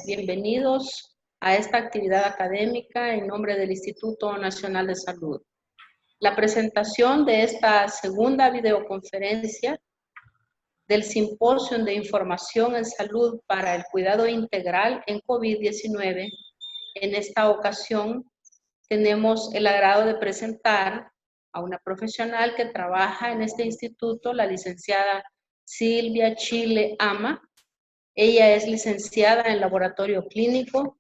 bienvenidos a esta actividad académica en nombre del Instituto Nacional de Salud. La presentación de esta segunda videoconferencia del Simposio de Información en Salud para el Cuidado Integral en COVID-19. En esta ocasión tenemos el agrado de presentar a una profesional que trabaja en este instituto, la licenciada Silvia Chile Ama. Ella es licenciada en laboratorio clínico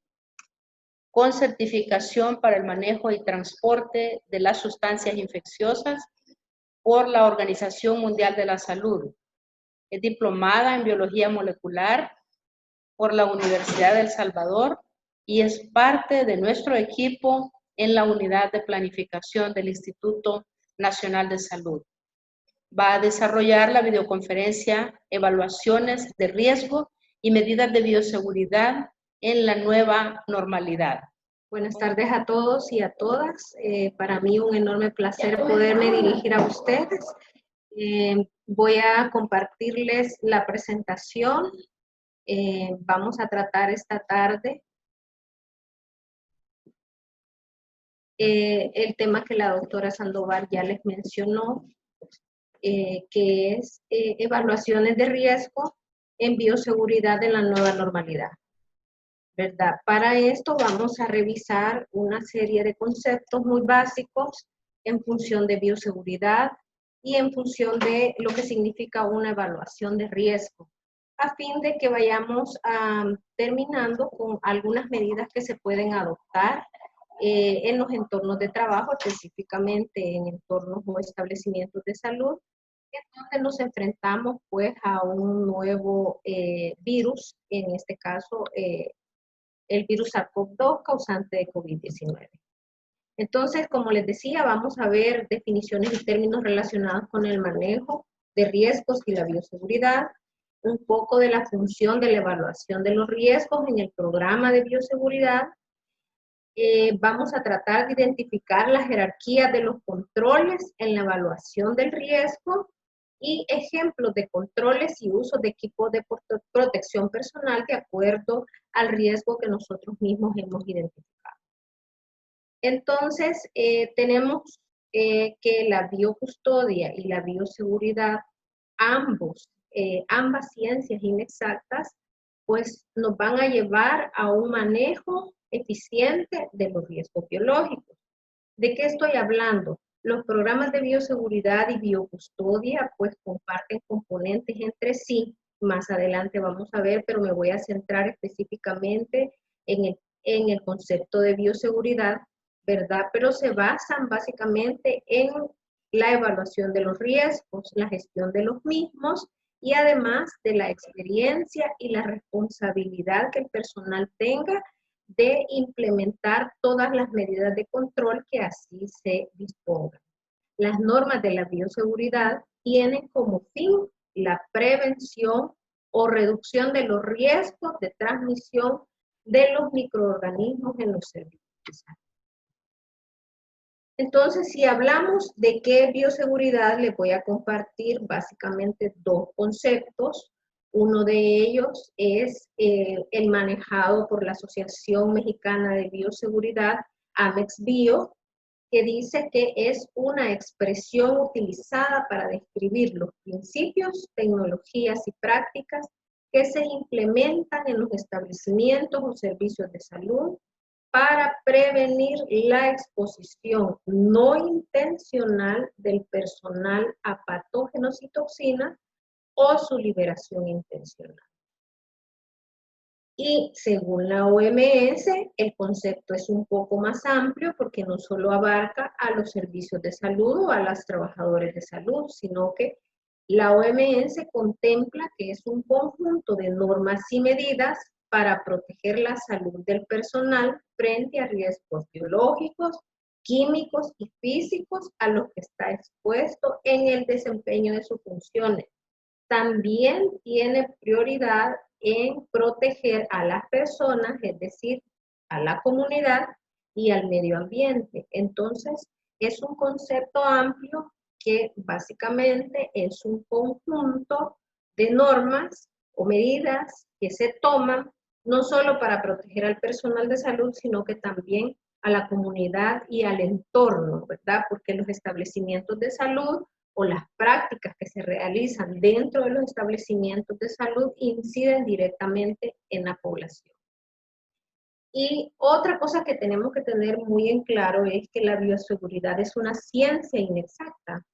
con certificación para el manejo y transporte de las sustancias infecciosas por la Organización Mundial de la Salud. Es diplomada en biología molecular por la Universidad de El Salvador y es parte de nuestro equipo en la unidad de planificación del Instituto Nacional de Salud. Va a desarrollar la videoconferencia Evaluaciones de riesgo y medidas de bioseguridad en la nueva normalidad. Buenas tardes a todos y a todas. Para mí un enorme placer poderme dirigir a ustedes. Voy a compartirles la presentación. Vamos a tratar esta tarde el tema que la doctora Sandoval ya les mencionó, que es evaluaciones de riesgo en bioseguridad en la nueva normalidad, ¿verdad? Para esto vamos a revisar una serie de conceptos muy básicos en función de bioseguridad y en función de lo que significa una evaluación de riesgo, a fin de que vayamos terminando con algunas medidas que se pueden adoptar en los entornos de trabajo, específicamente en entornos o establecimientos de salud, en donde nos enfrentamos pues a un nuevo virus, en este caso el virus SARS-CoV-2 causante de COVID-19. Entonces, como les decía, vamos a ver definiciones y términos relacionados con el manejo de riesgos y la bioseguridad, un poco de la función de la evaluación de los riesgos en el programa de bioseguridad. Vamos a tratar de identificar la jerarquía de los controles en la evaluación del riesgo y ejemplos de controles y usos de equipos de protección personal de acuerdo al riesgo que nosotros mismos hemos identificado. Entonces, tenemos que la biocustodia y la bioseguridad, ambas ciencias inexactas, pues nos van a llevar a un manejo eficiente de los riesgos biológicos. ¿De qué estoy hablando? Los programas de bioseguridad y biocustodia pues comparten componentes entre sí. Más adelante vamos a ver, pero me voy a centrar específicamente en el concepto de bioseguridad, ¿verdad? Pero se basan básicamente en la evaluación de los riesgos, la gestión de los mismos y además de la experiencia y la responsabilidad que el personal tenga de implementar todas las medidas de control que así se dispongan. Las normas de la bioseguridad tienen como fin la prevención o reducción de los riesgos de transmisión de los microorganismos en los servicios de salud. Entonces, si hablamos de qué es bioseguridad, les voy a compartir básicamente dos conceptos. Uno de ellos es el manejado por la Asociación Mexicana de Bioseguridad, AMEX-Bio, que dice que es una expresión utilizada para describir los principios, tecnologías y prácticas que se implementan en los establecimientos o servicios de salud para prevenir la exposición no intencional del personal a patógenos y toxinas o su liberación intencional. Y según la OMS, el concepto es un poco más amplio porque no solo abarca a los servicios de salud o a los trabajadores de salud, sino que la OMS contempla que es un conjunto de normas y medidas para proteger la salud del personal frente a riesgos biológicos, químicos y físicos a los que está expuesto en el desempeño de sus funciones. También tiene prioridad en proteger a las personas, es decir, a la comunidad y al medio ambiente. Entonces, es un concepto amplio que básicamente es un conjunto de normas o medidas que se toman no solo para proteger al personal de salud, sino que también a la comunidad y al entorno, ¿verdad? Porque los establecimientos de salud o las prácticas que se realizan dentro de los establecimientos de salud inciden directamente en la población. Y otra cosa que tenemos que tener muy en claro es que la bioseguridad es una ciencia inexacta.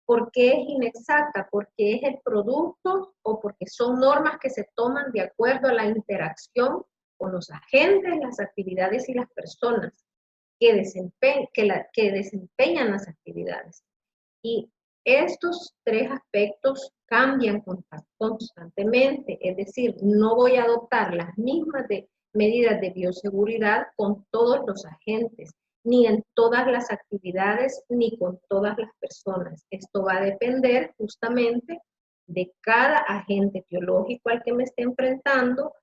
¿Por qué es inexacta? Porque es el producto o porque son normas que se toman de acuerdo a la interacción con los agentes, las actividades y las personas que desempeñan las actividades. Y estos tres aspectos cambian constantemente, es decir, no voy a adoptar las mismas medidas de bioseguridad con todos los agentes, ni en todas las actividades, ni con todas las personas. Esto va a depender justamente de cada agente biológico al que me esté enfrentando,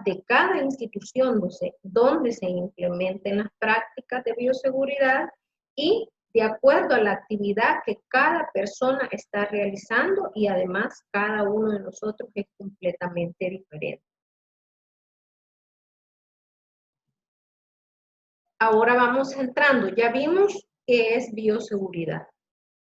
de cada institución donde se implementen las prácticas de bioseguridad y de acuerdo a la actividad que cada persona está realizando y además cada uno de nosotros es completamente diferente. Ahora vamos entrando, ya vimos qué es bioseguridad.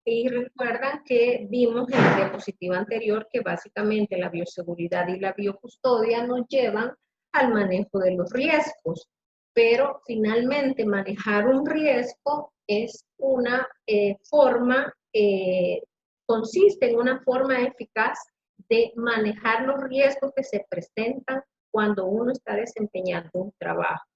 Y recuerdan que vimos en la diapositiva anterior que básicamente la bioseguridad y la biocustodia nos llevan al manejo de los riesgos, pero finalmente manejar un riesgo es una consiste en una forma eficaz de manejar los riesgos que se presentan cuando uno está desempeñando un trabajo.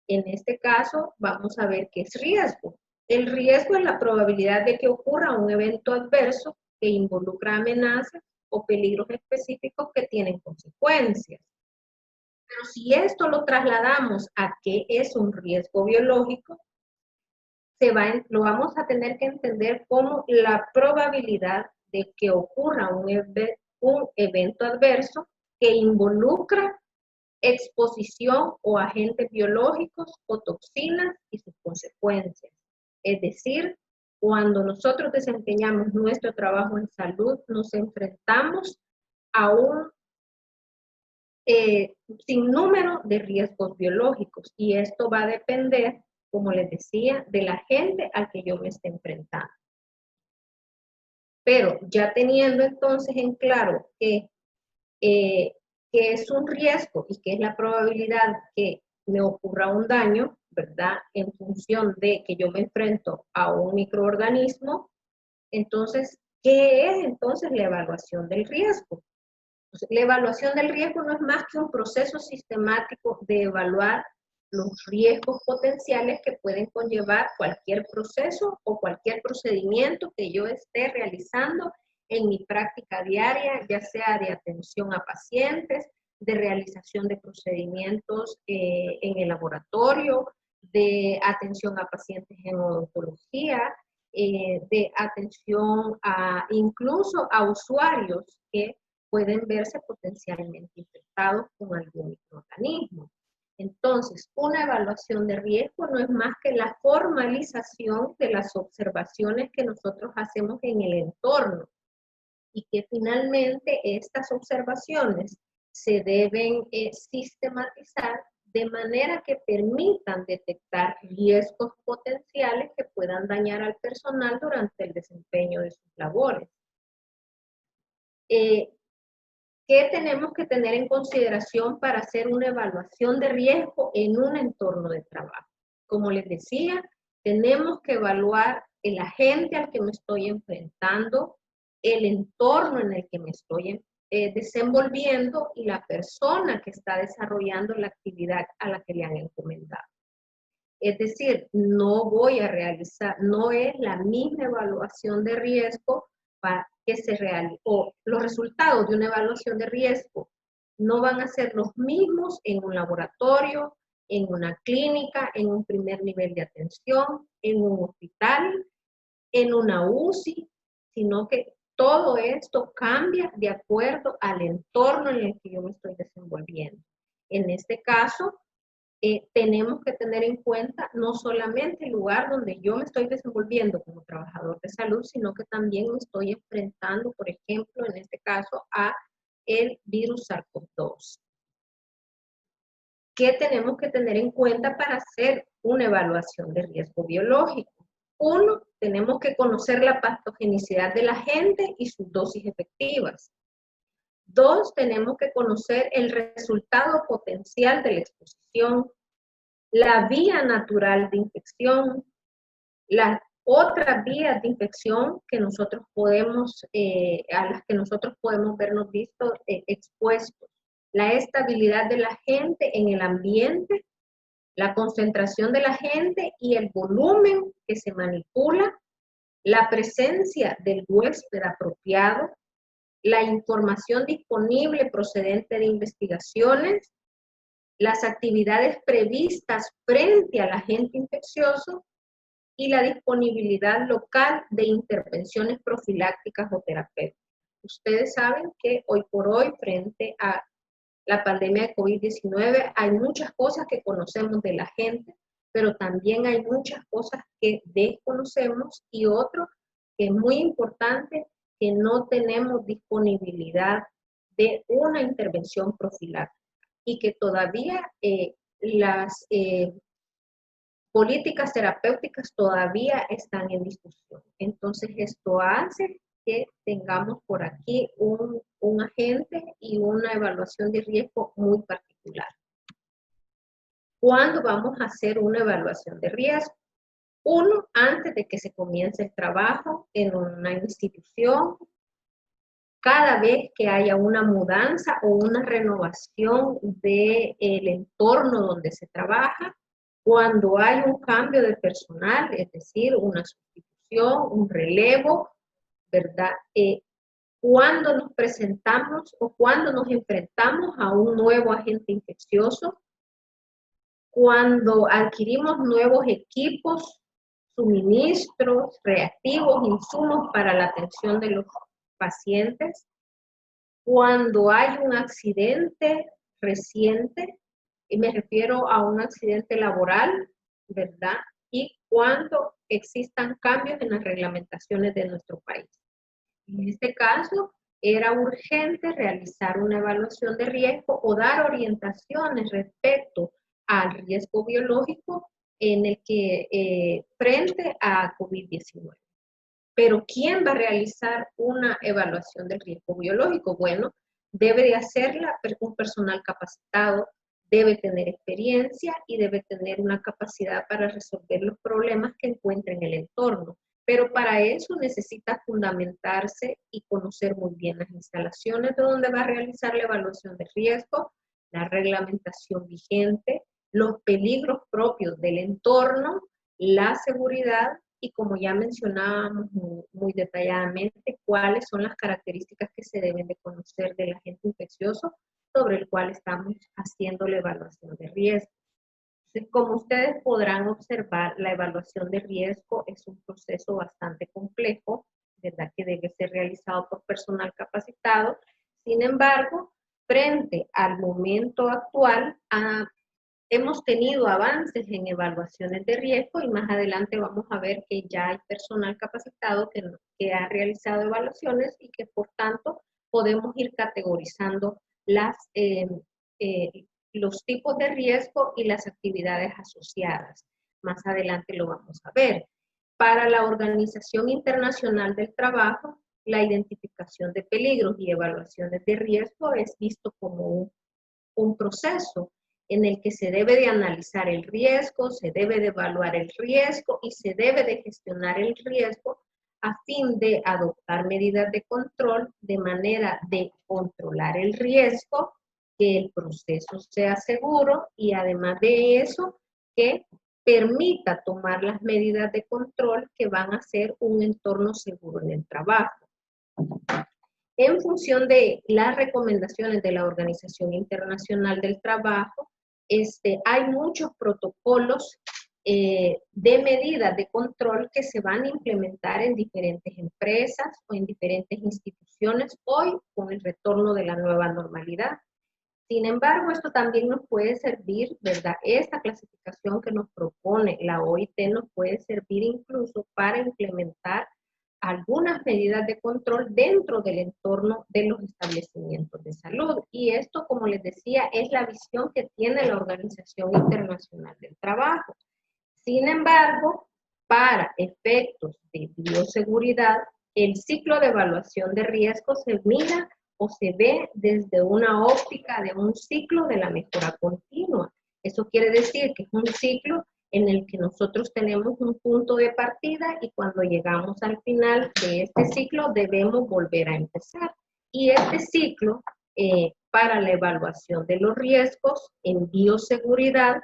En este caso, vamos a ver qué es riesgo. El riesgo es la probabilidad de que ocurra un evento adverso que involucra amenazas o peligros específicos que tienen consecuencias. Pero si esto lo trasladamos a qué es un riesgo biológico, lo vamos a tener que entender como la probabilidad de que ocurra un evento adverso que involucra exposición o agentes biológicos o toxinas y sus consecuencias. Es decir, cuando nosotros desempeñamos nuestro trabajo en salud, nos enfrentamos a un sinnúmero de riesgos biológicos y esto va a depender, como les decía, del agente al que yo me esté enfrentando. Pero ya teniendo entonces en claro que es un riesgo y que es la probabilidad que me ocurra un daño, ¿verdad? En función de que yo me enfrento a un microorganismo, entonces, ¿qué es entonces la evaluación del riesgo? Entonces, la evaluación del riesgo no es más que un proceso sistemático de evaluar los riesgos potenciales que pueden conllevar cualquier proceso o cualquier procedimiento que yo esté realizando en mi práctica diaria, ya sea de atención a pacientes, de realización de procedimientos en el laboratorio, de atención a pacientes en odontología, de atención incluso a usuarios que pueden verse potencialmente infectados con algún microorganismo. Entonces, una evaluación de riesgo no es más que la formalización de las observaciones que nosotros hacemos en el entorno y que finalmente estas observaciones se deben sistematizar de manera que permitan detectar riesgos potenciales que puedan dañar al personal durante el desempeño de sus labores. ¿Qué tenemos que tener en consideración para hacer una evaluación de riesgo en un entorno de trabajo? Como les decía, tenemos que evaluar el agente al que me estoy enfrentando, el entorno en el que me estoy desenvolviendo y la persona que está desarrollando la actividad a la que le han encomendado. Es decir, no voy a realizar, no es la misma evaluación de riesgo que se realice, o los resultados de una evaluación de riesgo no van a ser los mismos en un laboratorio, en una clínica, en un primer nivel de atención, en un hospital, en una UCI, sino que todo esto cambia de acuerdo al entorno en el que yo me estoy desenvolviendo. En este caso, tenemos que tener en cuenta no solamente el lugar donde yo me estoy desenvolviendo como trabajador de salud, sino que también me estoy enfrentando, por ejemplo, en este caso, a el virus SARS-CoV-2. ¿qué tenemos que tener en cuenta para hacer una evaluación de riesgo biológico? Uno, tenemos que conocer la patogenicidad del agente y sus dosis efectivas. Dos, tenemos que conocer el resultado potencial de la exposición, la vía natural de infección, las otras vías de infección que nosotros podemos, a las que nosotros podemos vernos expuestos, la estabilidad del agente en el ambiente, la concentración del agente y el volumen que se manipula, la presencia del huésped apropiado, la información disponible procedente de investigaciones, las actividades previstas frente al agente infeccioso y la disponibilidad local de intervenciones profilácticas o terapéuticas. Ustedes saben que hoy por hoy, frente a la pandemia de COVID-19, hay muchas cosas que conocemos de la gente, pero también hay muchas cosas que desconocemos y otro que es muy importante, que no tenemos disponibilidad de una intervención profiláctica y que todavía las políticas terapéuticas todavía están en discusión. Entonces, esto hace que tengamos por aquí un agente y una evaluación de riesgo muy particular. ¿Cuándo vamos a hacer una evaluación de riesgo? Uno, antes de que se comience el trabajo en una institución, cada vez que haya una mudanza o una renovación del entorno donde se trabaja, cuando hay un cambio de personal, es decir, una sustitución, un relevo, ¿verdad? Cuando nos presentamos o cuando nos enfrentamos a un nuevo agente infeccioso, cuando adquirimos nuevos equipos, suministros, reactivos, insumos para la atención de los pacientes, cuando hay un accidente reciente, y me refiero a un accidente laboral, ¿verdad? Y cuando existan cambios en las reglamentaciones de nuestro país. En este caso, era urgente realizar una evaluación de riesgo o dar orientaciones respecto al riesgo biológico en el que frente a COVID-19. Pero ¿quién va a realizar una evaluación del riesgo biológico? Bueno, debe de hacerla un personal capacitado, debe tener experiencia y debe tener una capacidad para resolver los problemas que encuentra en el entorno. Pero para eso necesita fundamentarse y conocer muy bien las instalaciones de donde va a realizar la evaluación de riesgo, la reglamentación vigente, los peligros propios del entorno, la seguridad y, como ya mencionábamos muy detalladamente, cuáles son las características que se deben de conocer del agente infeccioso sobre el cual estamos haciendo la evaluación de riesgo. Como ustedes podrán observar, la evaluación de riesgo es un proceso bastante complejo, ¿verdad? Que debe ser realizado por personal capacitado. Sin embargo, frente al momento actual, hemos tenido avances en evaluaciones de riesgo y más adelante vamos a ver que ya hay personal capacitado que ha realizado evaluaciones y que por tanto podemos ir categorizando los tipos de riesgo y las actividades asociadas. Más adelante lo vamos a ver. Para la Organización Internacional del Trabajo, la identificación de peligros y evaluaciones de riesgo es visto como un proceso en el que se debe de analizar el riesgo, se debe de evaluar el riesgo y se debe de gestionar el riesgo a fin de adoptar medidas de control de manera de controlar el riesgo, que el proceso sea seguro y además de eso, que permita tomar las medidas de control que van a hacer un entorno seguro en el trabajo. En función de las recomendaciones de la Organización Internacional del Trabajo, hay muchos protocolos de medidas de control que se van a implementar en diferentes empresas o en diferentes instituciones hoy con el retorno de la nueva normalidad. Sin embargo, esto también nos puede servir, ¿verdad? Esta clasificación que nos propone la OIT nos puede servir incluso para implementar algunas medidas de control dentro del entorno de los establecimientos de salud. Y esto, como les decía, es la visión que tiene la Organización Internacional del Trabajo. Sin embargo, para efectos de bioseguridad, el ciclo de evaluación de riesgos se mira o se ve desde una óptica de un ciclo de la mejora continua. Eso quiere decir que es un ciclo en el que nosotros tenemos un punto de partida y cuando llegamos al final de este ciclo debemos volver a empezar. Y este ciclo para la evaluación de los riesgos en bioseguridad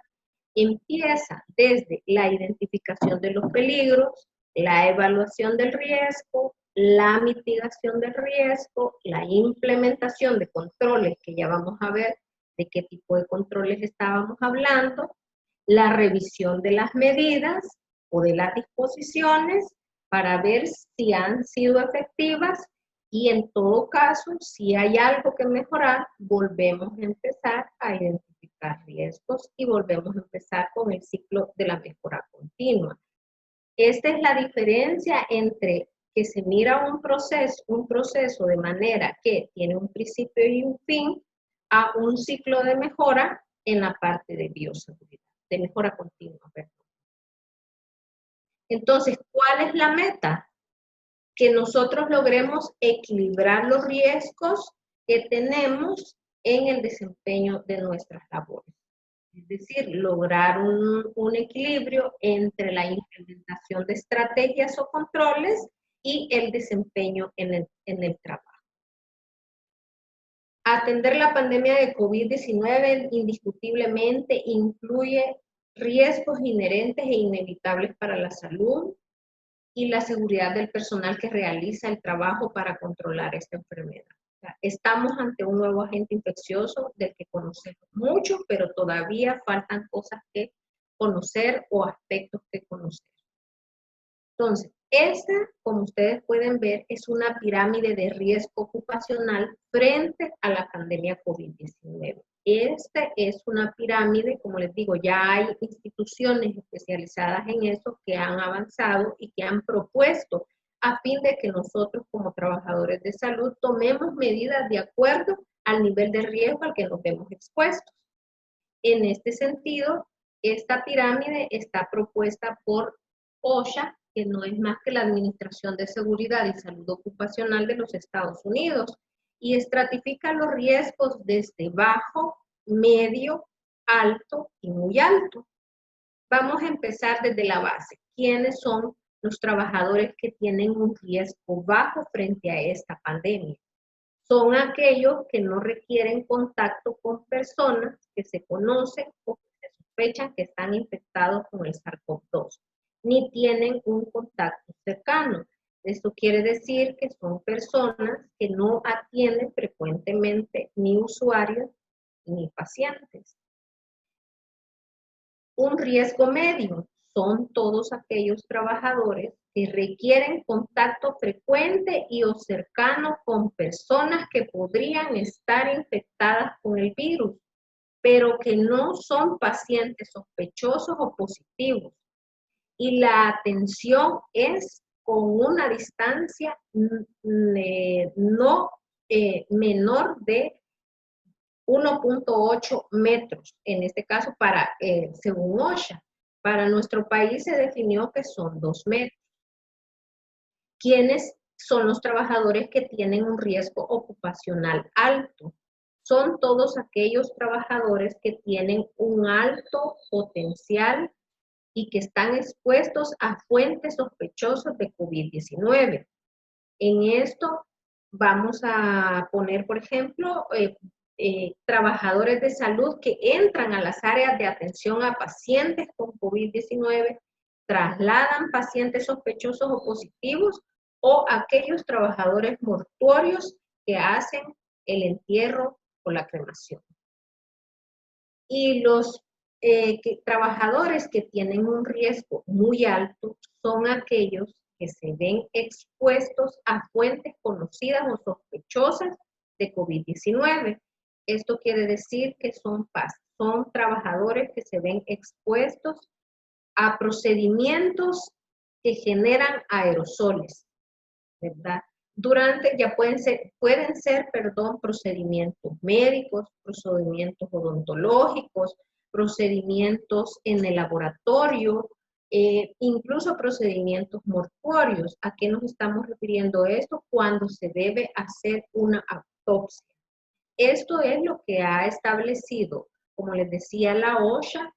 empieza desde la identificación de los peligros, la evaluación del riesgo, la mitigación del riesgo, la implementación de controles, que ya vamos a ver de qué tipo de controles estábamos hablando, la revisión de las medidas o de las disposiciones para ver si han sido efectivas y en todo caso, si hay algo que mejorar, volvemos a empezar a identificar riesgos y volvemos a empezar con el ciclo de la mejora continua. Esta es la diferencia entre que se mira un proceso de manera que tiene un principio y un fin a un ciclo de mejora en la parte de bioseguridad, de mejora continua. Perdón. Entonces, ¿cuál es la meta? Que nosotros logremos equilibrar los riesgos que tenemos en el desempeño de nuestras labores. Es decir, lograr un equilibrio entre la implementación de estrategias o controles y el desempeño en el trabajo. Atender la pandemia de COVID-19 indiscutiblemente incluye riesgos inherentes e inevitables para la salud y la seguridad del personal que realiza el trabajo para controlar esta enfermedad. O sea, estamos ante un nuevo agente infeccioso del que conocemos mucho, pero todavía faltan cosas que conocer o aspectos que conocer. Entonces, esta, como ustedes pueden ver, es una pirámide de riesgo ocupacional frente a la pandemia COVID-19. Esta es una pirámide, como les digo, ya hay instituciones especializadas en eso que han avanzado y que han propuesto a fin de que nosotros como trabajadores de salud tomemos medidas de acuerdo al nivel de riesgo al que nos vemos expuestos. En este sentido, esta pirámide está propuesta por OSHA, que no es más que la Administración de Seguridad y Salud Ocupacional de los Estados Unidos, y estratifica los riesgos desde bajo, medio, alto y muy alto. Vamos a empezar desde la base. ¿Quiénes son los trabajadores que tienen un riesgo bajo frente a esta pandemia? Son aquellos que no requieren contacto con personas que se conocen o que se sospechan que están infectados con el SARS-CoV-2, ni tienen un contacto cercano. Esto quiere decir que son personas que no atienden frecuentemente ni usuarios ni pacientes. Un riesgo medio son todos aquellos trabajadores que requieren contacto frecuente y o cercano con personas que podrían estar infectadas con el virus, pero que no son pacientes sospechosos o positivos. Y la atención es con una distancia menor de 1.8 metros, en este caso según OSHA. Para nuestro país se definió que son 2 metros. ¿Quiénes son los trabajadores que tienen un riesgo ocupacional alto? Son todos aquellos trabajadores que tienen un alto potencial y que están expuestos a fuentes sospechosas de COVID-19. En esto vamos a poner, por ejemplo, trabajadores de salud que entran a las áreas de atención a pacientes con COVID-19, trasladan pacientes sospechosos o positivos, o aquellos trabajadores mortuorios que hacen el entierro o la cremación. Y los trabajadores que tienen un riesgo muy alto son aquellos que se ven expuestos a fuentes conocidas o sospechosas de COVID-19. Esto quiere decir que son trabajadores que se ven expuestos a procedimientos que generan aerosoles. ¿verdad? Ya pueden ser, procedimientos médicos, procedimientos odontológicos, procedimientos en el laboratorio, incluso procedimientos mortuorios. ¿A qué nos estamos refiriendo esto? Cuando se debe hacer una autopsia. Esto es lo que ha establecido, como les decía, la OSHA,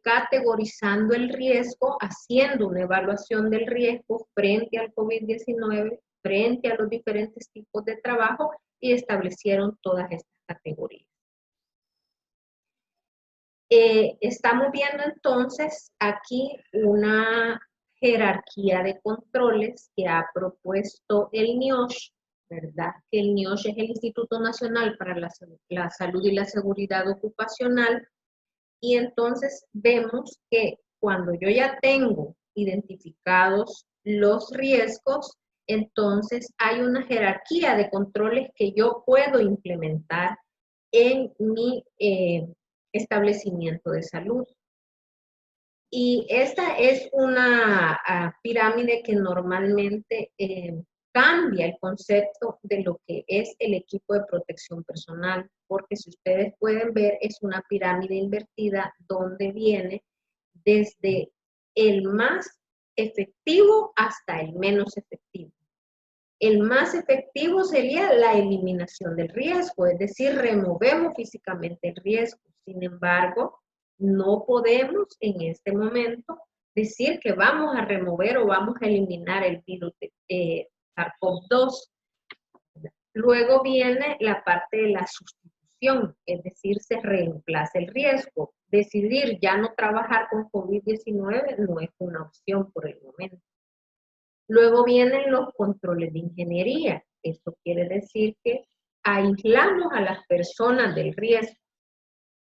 categorizando el riesgo, haciendo una evaluación del riesgo frente al COVID-19, frente a los diferentes tipos de trabajo, y establecieron todas estas categorías. Estamos viendo entonces aquí una jerarquía de controles que ha propuesto el NIOSH, ¿verdad? Que el NIOSH es el Instituto Nacional para la Salud y la Seguridad Ocupacional. Y entonces vemos que cuando yo ya tengo identificados los riesgos, entonces hay una jerarquía de controles que yo puedo implementar en mi establecimiento de salud. Y esta es una pirámide que normalmente cambia el concepto de lo que es el equipo de protección personal, porque si ustedes pueden ver, es una pirámide invertida donde viene desde el más efectivo hasta el menos efectivo. El más efectivo sería la eliminación del riesgo, es decir, removemos físicamente el riesgo. Sin embargo, no podemos en este momento decir que vamos a remover o vamos a eliminar el virus de SARS-CoV-2. Luego viene la parte de la sustitución, es decir, se reemplaza el riesgo. Decidir ya no trabajar con COVID-19 no es una opción por el momento. Luego vienen los controles de ingeniería. Esto quiere decir que aislamos a las personas del riesgo.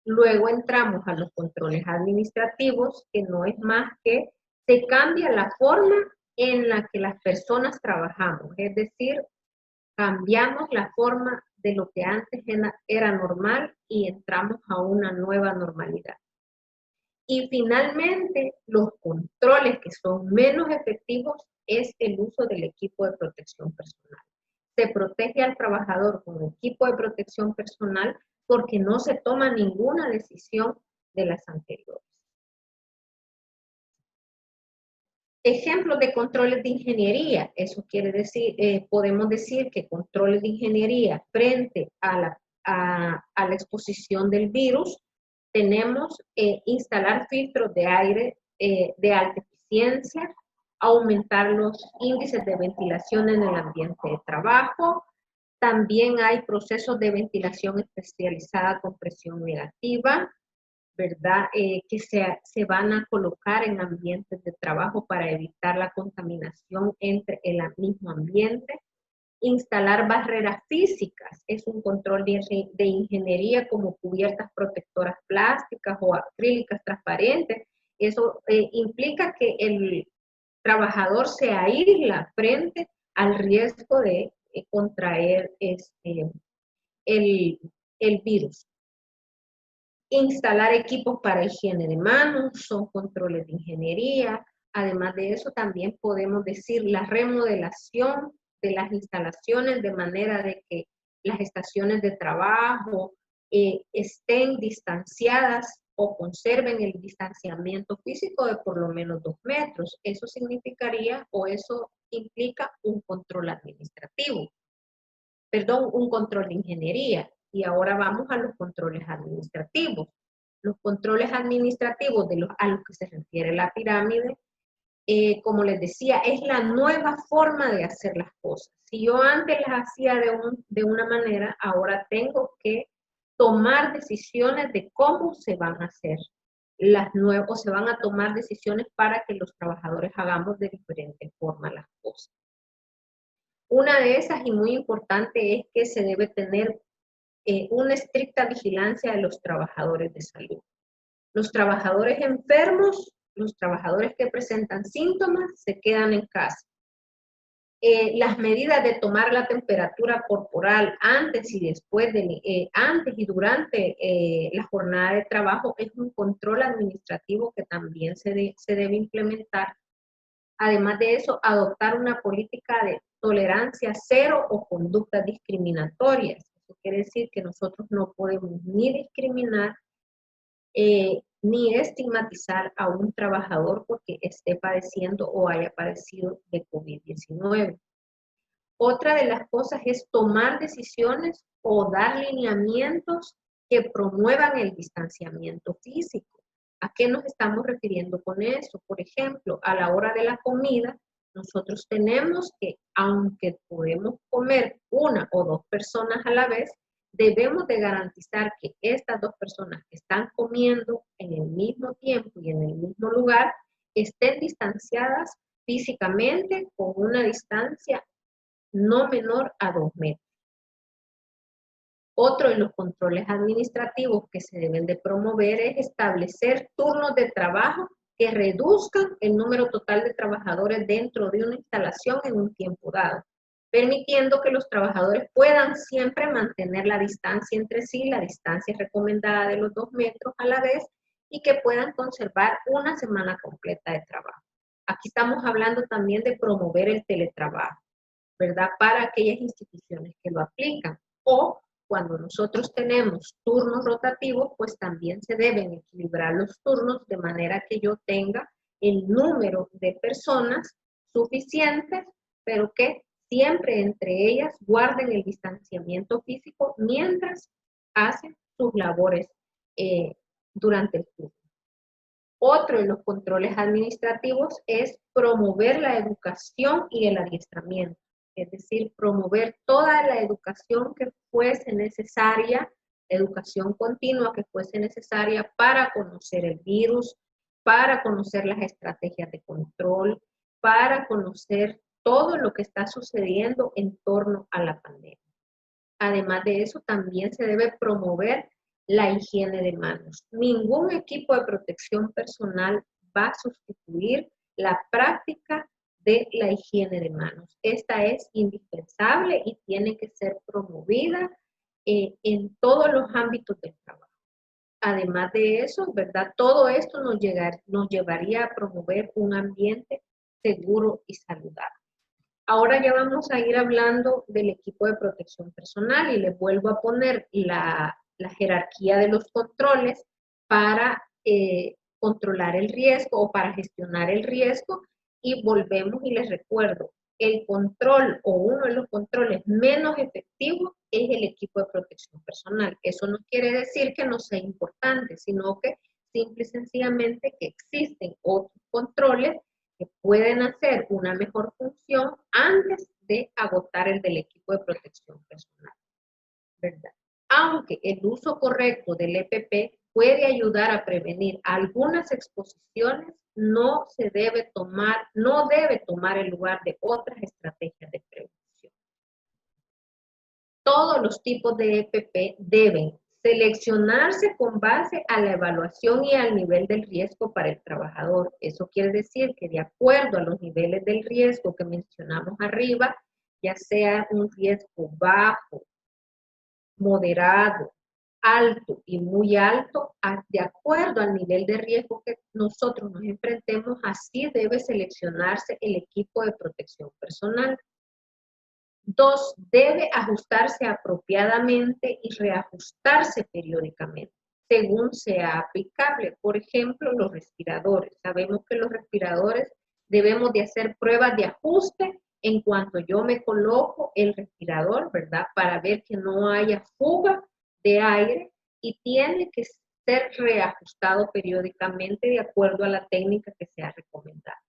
Luego entramos a los controles administrativos, que no es más que se cambia la forma en la que las personas trabajamos. Es decir, cambiamos la forma de lo que antes era normal y entramos a una nueva normalidad. Y finalmente, los controles que son menos efectivos es el uso del equipo de protección personal. Se protege al trabajador con equipo de protección personal porque no se toma ninguna decisión de las anteriores. Ejemplos de controles de ingeniería. Eso quiere decir, podemos decir que controles de ingeniería frente a la exposición del virus, tenemos instalar filtros de aire de alta eficiencia, aumentar los índices de ventilación en el ambiente de trabajo. También hay procesos de ventilación especializada con presión negativa, ¿verdad? Que se van a colocar en ambientes de trabajo para evitar la contaminación entre el mismo ambiente. Instalar barreras físicas es un control de ingeniería como cubiertas protectoras plásticas o acrílicas transparentes. Eso implica que el trabajador se aísla frente al riesgo de contraer el virus. Instalar equipos para higiene de manos son controles de ingeniería. Además de eso, también podemos decir la remodelación de las instalaciones de manera de que las estaciones de trabajo estén distanciadas o conserven el distanciamiento físico de por lo menos 2 metros. Eso significaría o eso implica un control administrativo. Perdón, un control de ingeniería. Y ahora vamos a los controles administrativos. Los controles administrativos a los que se refiere la pirámide, como les decía, es la nueva forma de hacer las cosas. Si yo antes las hacía de una manera, ahora tengo que tomar decisiones de cómo se van a hacer o se van a tomar decisiones para que los trabajadores hagamos de diferente forma las cosas. Una de esas y muy importante es que se debe tener una estricta vigilancia de los trabajadores de salud. Los trabajadores enfermos, los trabajadores que presentan síntomas, se quedan en casa. Las medidas de tomar la temperatura corporal antes y después, antes y durante la jornada de trabajo es un control administrativo que también se debe implementar Además de eso, adoptar una política de tolerancia cero o conductas discriminatorias. Eso quiere decir que nosotros no podemos ni discriminar ni estigmatizar a un trabajador porque esté padeciendo o haya padecido de COVID-19. Otra de las cosas es tomar decisiones o dar lineamientos que promuevan el distanciamiento físico. ¿A qué nos estamos refiriendo con eso? Por ejemplo, a la hora de la comida, nosotros tenemos que, aunque podemos comer una o dos personas a la vez, debemos de garantizar que estas dos personas que están comiendo en el mismo tiempo y en el mismo lugar estén distanciadas físicamente con una distancia no menor a 2 metros. Otro de los controles administrativos que se deben de promover es establecer turnos de trabajo que reduzcan el número total de trabajadores dentro de una instalación en un tiempo dado, permitiendo que los trabajadores puedan siempre mantener la distancia entre sí, la distancia recomendada de los 2 metros a la vez, y que puedan conservar una semana completa de trabajo. Aquí estamos hablando también de promover el teletrabajo, ¿verdad? Para aquellas instituciones que lo aplican. O cuando nosotros tenemos turnos rotativos, pues también se deben equilibrar los turnos de manera que yo tenga el número de personas suficientes, pero que siempre entre ellas guarden el distanciamiento físico mientras hacen sus labores durante el turno. Otro de los controles administrativos es promover la educación y el adiestramiento, es decir, promover toda la educación que fuese necesaria, educación continua que fuese necesaria para conocer el virus, para conocer las estrategias de control, para conocer todo lo que está sucediendo en torno a la pandemia. Además de eso, también se debe promover la higiene de manos. Ningún equipo de protección personal va a sustituir la práctica de la higiene de manos. Esta es indispensable y tiene que ser promovida en todos los ámbitos del trabajo. Además de eso, ¿verdad? Todo esto nos llevaría a promover un ambiente seguro y saludable. Ahora ya vamos a ir hablando del equipo de protección personal y les vuelvo a poner la jerarquía de los controles para controlar el riesgo o para gestionar el riesgo, y volvemos y les recuerdo, el control o uno de los controles menos efectivos es el equipo de protección personal. Eso no quiere decir que no sea importante, sino que simple y sencillamente que existen otros controles que pueden hacer una mejor función antes de agotar el del equipo de protección personal, ¿verdad? Aunque el uso correcto del EPP puede ayudar a prevenir algunas exposiciones, no debe tomar el lugar de otras estrategias de prevención. Todos los tipos de EPP deben seleccionarse con base a la evaluación y al nivel del riesgo para el trabajador. Eso quiere decir que de acuerdo a los niveles del riesgo que mencionamos arriba, ya sea un riesgo bajo, moderado, alto y muy alto, de acuerdo al nivel de riesgo que nosotros nos enfrentemos, así debe seleccionarse el equipo de protección personal. 2, debe ajustarse apropiadamente y reajustarse periódicamente, según sea aplicable. Por ejemplo, los respiradores. Sabemos que los respiradores debemos de hacer pruebas de ajuste en cuanto yo me coloco el respirador, ¿verdad? Para ver que no haya fuga de aire, y tiene que ser reajustado periódicamente de acuerdo a la técnica que sea recomendada.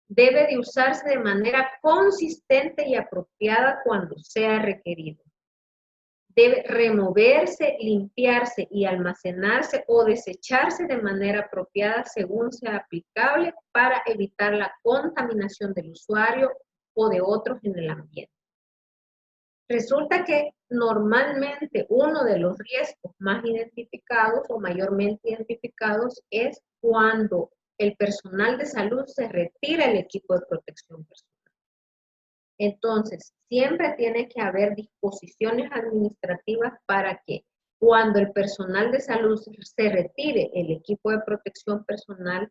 Debe de usarse de manera consistente y apropiada cuando sea requerido. Debe removerse, limpiarse y almacenarse o desecharse de manera apropiada según sea aplicable para evitar la contaminación del usuario o de otros en el ambiente. Resulta que normalmente uno de los riesgos más identificados o mayormente identificados es cuando el personal de salud se retira el equipo de protección personal. Entonces, siempre tiene que haber disposiciones administrativas para que cuando el personal de salud se retire el equipo de protección personal,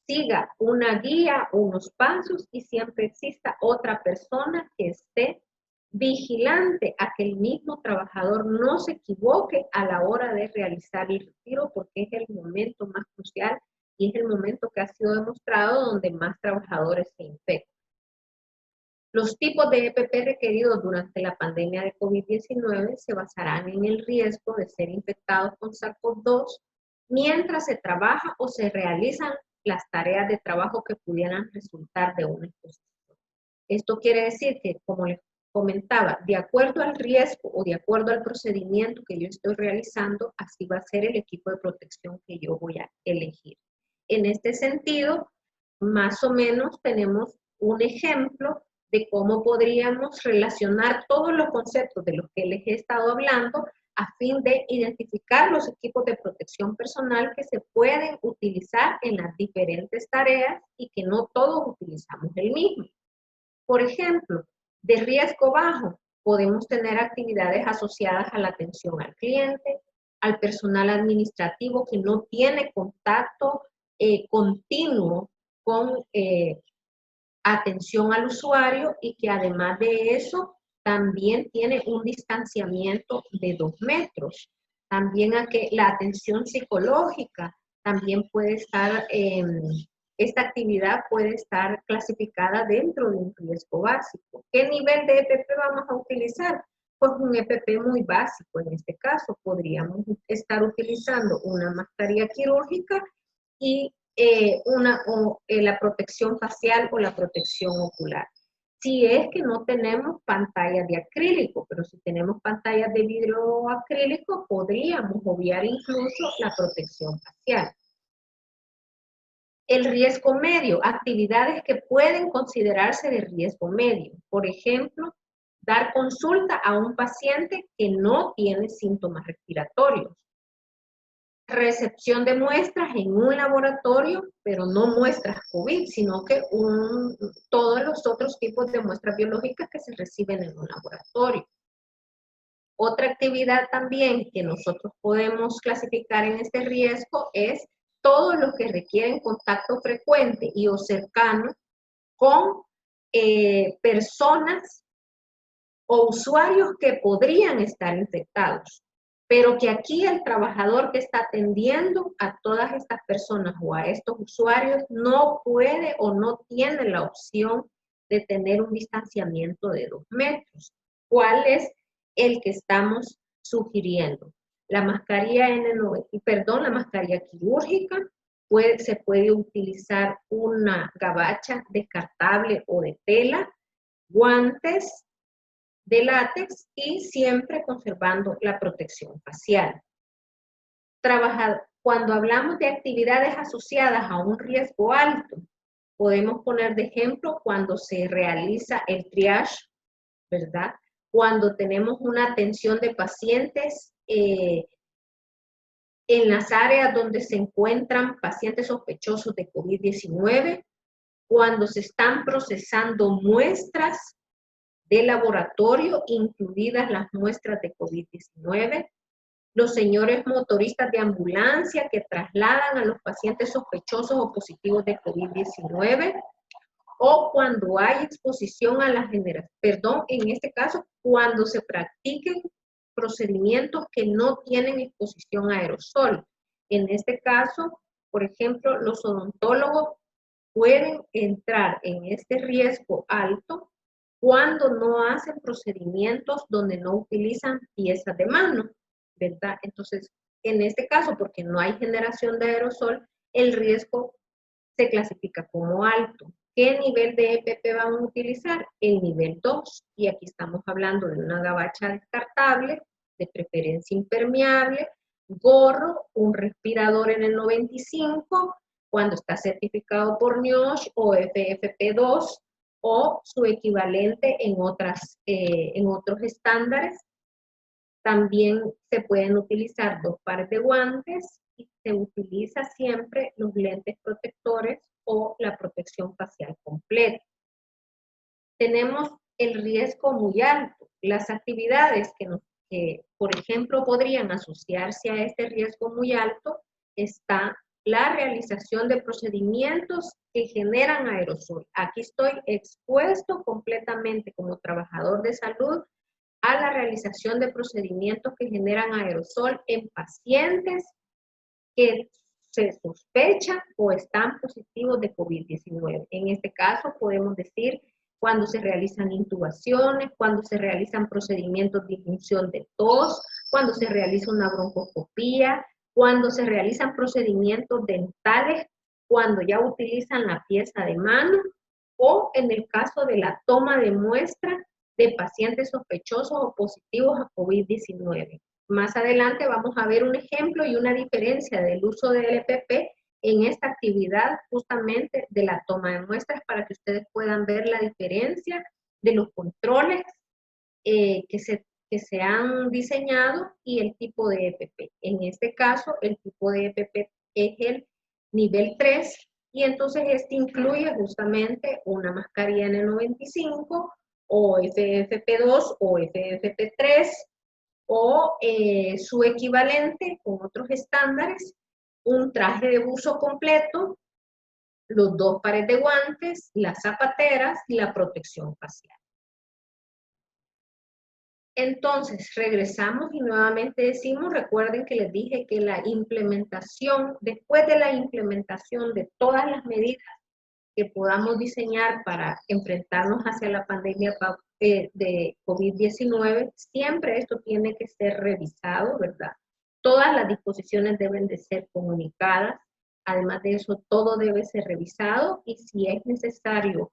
siga una guía, unos pasos y siempre exista otra persona que esté vigilante a que el mismo trabajador no se equivoque a la hora de realizar el retiro, porque es el momento más crucial y es el momento que ha sido demostrado donde más trabajadores se infectan. Los tipos de EPP requeridos durante la pandemia de COVID-19 se basarán en el riesgo de ser infectados con SARS-CoV-2 mientras se trabaja o se realizan las tareas de trabajo que pudieran resultar de una exposición. Esto quiere decir que, como les comentaba, de acuerdo al riesgo o de acuerdo al procedimiento que yo estoy realizando, así va a ser el equipo de protección que yo voy a elegir. En este sentido, más o menos tenemos un ejemplo de cómo podríamos relacionar todos los conceptos de los que les he estado hablando a fin de identificar los equipos de protección personal que se pueden utilizar en las diferentes tareas y que no todos utilizamos el mismo. Por ejemplo, de riesgo bajo, podemos tener actividades asociadas a la atención al cliente, al personal administrativo que no tiene contacto continuo con atención al usuario y que además de eso también tiene un distanciamiento de 2 metros. También a que la atención psicológica también puede estar, esta actividad puede estar clasificada dentro de un riesgo básico. ¿Qué nivel de EPP vamos a utilizar? Pues un EPP muy básico. En este caso podríamos estar utilizando una mascarilla quirúrgica y la protección facial o la protección ocular. Si es que no tenemos pantallas de acrílico, pero si tenemos pantallas de vidrio acrílico, podríamos obviar incluso la protección facial. El riesgo medio, actividades que pueden considerarse de riesgo medio. Por ejemplo, dar consulta a un paciente que no tiene síntomas respiratorios. Recepción de muestras en un laboratorio, pero no muestras COVID, sino que todos los otros tipos de muestras biológicas que se reciben en un laboratorio. Otra actividad también que nosotros podemos clasificar en este riesgo es todos los que requieren contacto frecuente y o cercano con personas o usuarios que podrían estar infectados, pero que aquí el trabajador que está atendiendo a todas estas personas o a estos usuarios no puede o no tiene la opción de tener un distanciamiento de 2 metros. ¿Cuál es el que estamos sugiriendo? La mascarilla la mascarilla quirúrgica, se puede utilizar una gabacha descartable o de tela, guantes de látex y siempre conservando la protección facial. Cuando hablamos de actividades asociadas a un riesgo alto, podemos poner de ejemplo cuando se realiza el triage, ¿verdad? Cuando tenemos una atención de pacientes en las áreas donde se encuentran pacientes sospechosos de COVID-19, cuando se están procesando muestras de laboratorio, incluidas las muestras de COVID-19, los señores motoristas de ambulancia que trasladan a los pacientes sospechosos o positivos de COVID-19, o cuando hay exposición a la generación, en este caso, cuando se practiquen procedimientos que no tienen exposición a aerosol. En este caso, por ejemplo, los odontólogos pueden entrar en este riesgo alto cuando no hacen procedimientos donde no utilizan piezas de mano, ¿verdad? Entonces, en este caso, porque no hay generación de aerosol, el riesgo se clasifica como alto. ¿Qué nivel de EPP van a utilizar? El nivel 2. Y aquí estamos hablando de una gabacha descartable, de preferencia impermeable, gorro, un respirador en el 95, cuando está certificado por NIOSH o FFP2, o su equivalente en otros estándares. También se pueden utilizar 2 pares de guantes y se utiliza siempre los lentes protectores o la protección facial completa. Tenemos el riesgo muy alto. Las actividades que, por ejemplo, podrían asociarse a este riesgo muy alto está la realización de procedimientos que generan aerosol. Aquí estoy expuesto completamente como trabajador de salud a la realización de procedimientos que generan aerosol en pacientes que se sospecha o están positivos de COVID-19. En este caso podemos decir cuando se realizan intubaciones, cuando se realizan procedimientos de inducción de tos, cuando se realiza una broncoscopía, cuando se realizan procedimientos dentales, cuando ya utilizan la pieza de mano, o en el caso de la toma de muestra de pacientes sospechosos o positivos a COVID-19. Más adelante vamos a ver un ejemplo y una diferencia del uso del EPP en esta actividad justamente de la toma de muestras para que ustedes puedan ver la diferencia de los controles que se han diseñado y el tipo de EPP. En este caso, el tipo de EPP es el nivel 3 y entonces este incluye justamente una mascarilla N95 o FFP2 o FFP3 o su equivalente con otros estándares, un traje de buzo completo, los 2 pares de guantes, las zapateras y la protección facial. Entonces, regresamos y nuevamente decimos, recuerden que les dije que la implementación, después de la implementación de todas las medidas que podamos diseñar para enfrentarnos hacia la pandemia de COVID-19, siempre esto tiene que ser revisado, ¿verdad? Todas las disposiciones deben de ser comunicadas, además de eso, todo debe ser revisado y si es necesario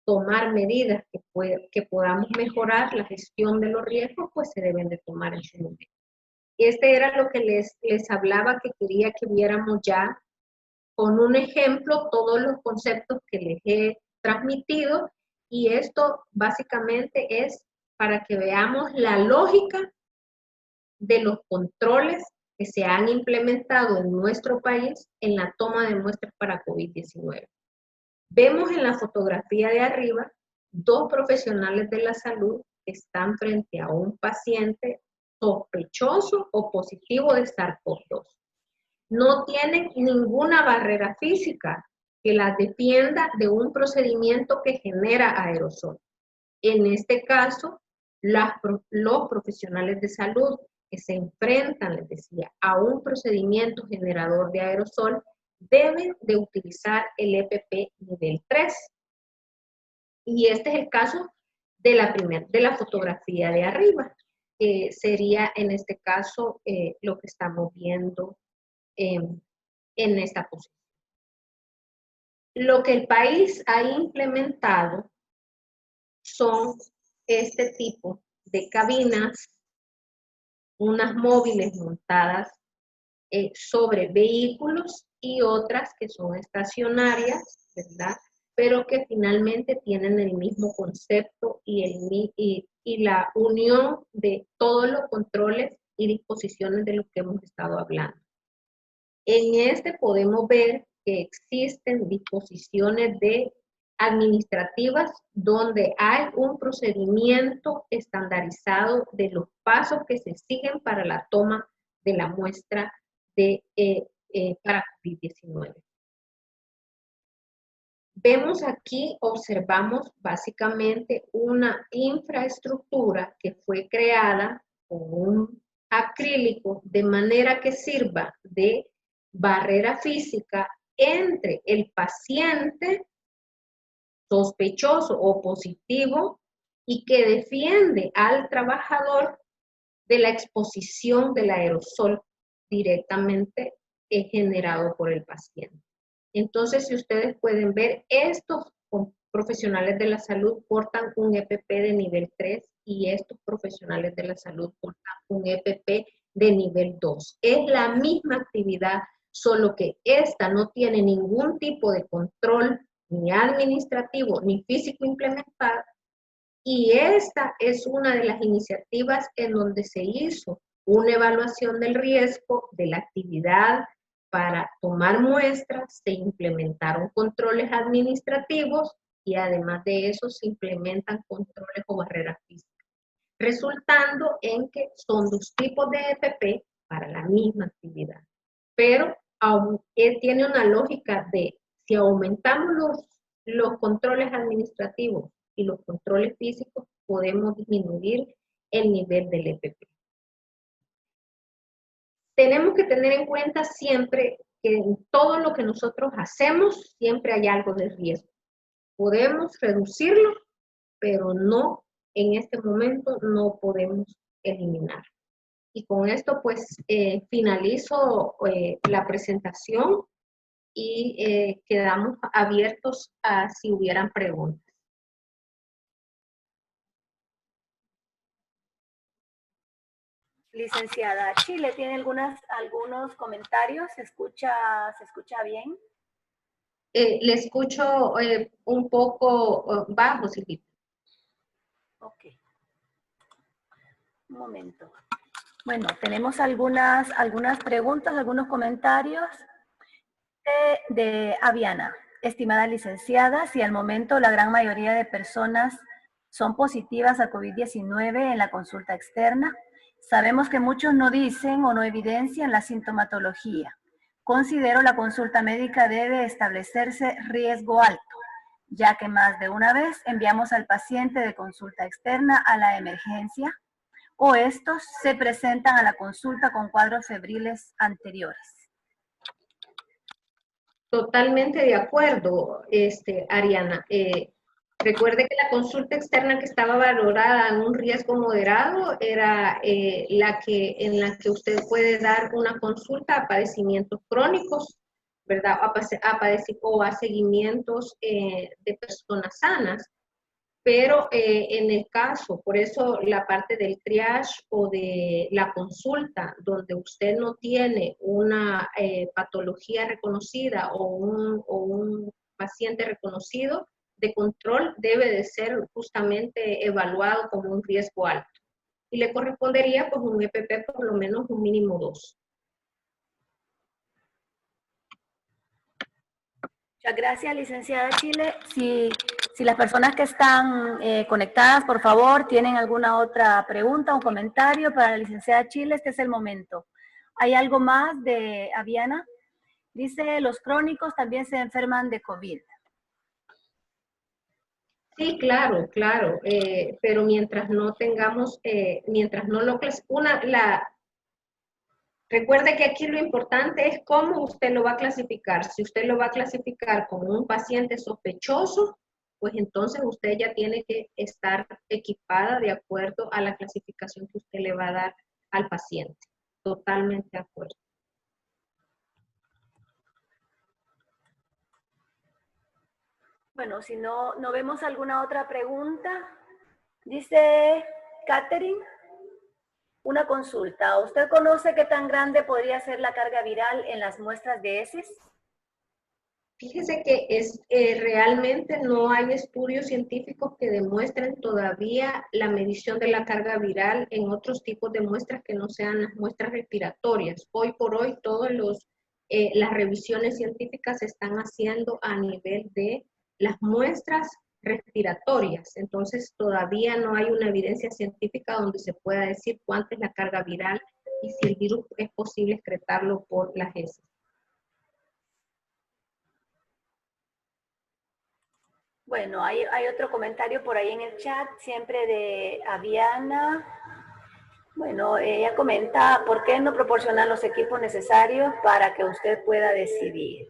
tomar medidas que podamos mejorar la gestión de los riesgos, pues se deben de tomar en su momento. Este era lo que les hablaba, que quería que viéramos ya con un ejemplo todos los conceptos que les he transmitido y esto básicamente es para que veamos la lógica de los controles que se han implementado en nuestro país en la toma de muestras para COVID-19. Vemos en la fotografía de arriba 2 profesionales de la salud que están frente a un paciente sospechoso o positivo de SARS-CoV-2. No tienen ninguna barrera física que las defienda de un procedimiento que genera aerosol. En este caso, los profesionales de salud que se enfrentan, les decía, a un procedimiento generador de aerosol deben de utilizar el EPP nivel 3. Y este es el caso de la fotografía de arriba. Sería en este caso lo que estamos viendo en esta posición. Lo que el país ha implementado son este tipo de cabinas, unas móviles montadas sobre vehículos y otras que son estacionarias, ¿verdad? Pero que finalmente tienen el mismo concepto y la unión de todos los controles y disposiciones de lo que hemos estado hablando. En este podemos ver que existen disposiciones administrativas donde hay un procedimiento estandarizado de los pasos que se siguen para la toma de la muestra para COVID-19. Vemos aquí, observamos básicamente una infraestructura que fue creada con un acrílico de manera que sirva de barrera física entre el paciente sospechoso o positivo y que defiende al trabajador de la exposición del aerosol directamente generado por el paciente. Entonces, si ustedes pueden ver, estos profesionales de la salud portan un EPP de nivel 3 y estos profesionales de la salud portan un EPP de nivel 2. Es la misma actividad, solo que esta no tiene ningún tipo de control ni administrativo ni físico implementado. Y esta es una de las iniciativas en donde se hizo una evaluación del riesgo de la actividad para tomar muestras, se implementaron controles administrativos y además de eso se implementan controles o barreras físicas, resultando en que son 2 tipos de EPP para la misma actividad, pero tiene una lógica de si aumentamos los controles administrativos y los controles físicos, podemos disminuir el nivel del EPP. Tenemos que tener en cuenta siempre que en todo lo que nosotros hacemos, siempre hay algo de riesgo. Podemos reducirlo, pero no, en este momento no podemos eliminar. Y con esto pues finalizo la presentación y quedamos abiertos a si hubieran preguntas. Licenciada Chile, ¿tiene algunos comentarios? ¿Se escucha bien? Le escucho un poco bajo, Silvita. Ok. Un momento. Bueno, tenemos algunas preguntas, algunos comentarios de Aviana. Estimada licenciada, si al momento la gran mayoría de personas son positivas a COVID-19 en la consulta externa, sabemos que muchos no dicen o no evidencian la sintomatología. Considero la consulta médica debe establecerse riesgo alto, ya que más de una vez enviamos al paciente de consulta externa a la emergencia o estos se presentan a la consulta con cuadros febriles anteriores. Totalmente de acuerdo, Ariana. Recuerde que la consulta externa que estaba valorada en un riesgo moderado era en la que usted puede dar una consulta a padecimientos crónicos, ¿verdad? O a seguimientos de personas sanas. Pero en el caso, por eso la parte del triage o de la consulta, donde usted no tiene una patología reconocida o un paciente reconocido, de control debe de ser justamente evaluado como un riesgo alto. Y le correspondería pues un EPP por lo menos un mínimo 2. Muchas gracias, licenciada Chile. Si las personas que están conectadas, por favor, tienen alguna otra pregunta o comentario para la licenciada Chile, este es el momento. ¿Hay algo más de Aviana? Dice, los crónicos también se enferman de COVID. Sí, claro, claro, pero mientras no tengamos, recuerde que aquí lo importante es cómo usted lo va a clasificar. Si usted lo va a clasificar como un paciente sospechoso, pues entonces usted ya tiene que estar equipada de acuerdo a la clasificación que usted le va a dar al paciente. Totalmente de acuerdo. Bueno, si no vemos alguna otra pregunta, dice Catherine, una consulta. ¿Usted conoce qué tan grande podría ser la carga viral en las muestras de heces? Fíjese que realmente no hay estudios científicos que demuestren todavía la medición de la carga viral en otros tipos de muestras que no sean las muestras respiratorias. Hoy por hoy todas las revisiones científicas se están haciendo a nivel de las muestras respiratorias. Entonces todavía no hay una evidencia científica donde se pueda decir cuánta es la carga viral y si el virus es posible excretarlo por las heces. Bueno, hay otro comentario por ahí en el chat, siempre de Aviana. Bueno, ella comenta, ¿por qué no proporcionar los equipos necesarios para que usted pueda decidir?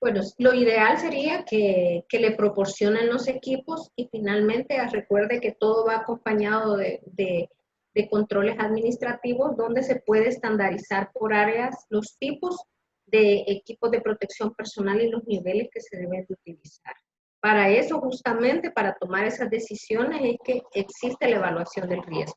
Bueno, lo ideal sería que le proporcionen los equipos y finalmente recuerde que todo va acompañado de controles administrativos donde se puede estandarizar por áreas los tipos de equipos de protección personal y los niveles que se deben de utilizar. Para eso, justamente, para tomar esas decisiones es que existe la evaluación del riesgo.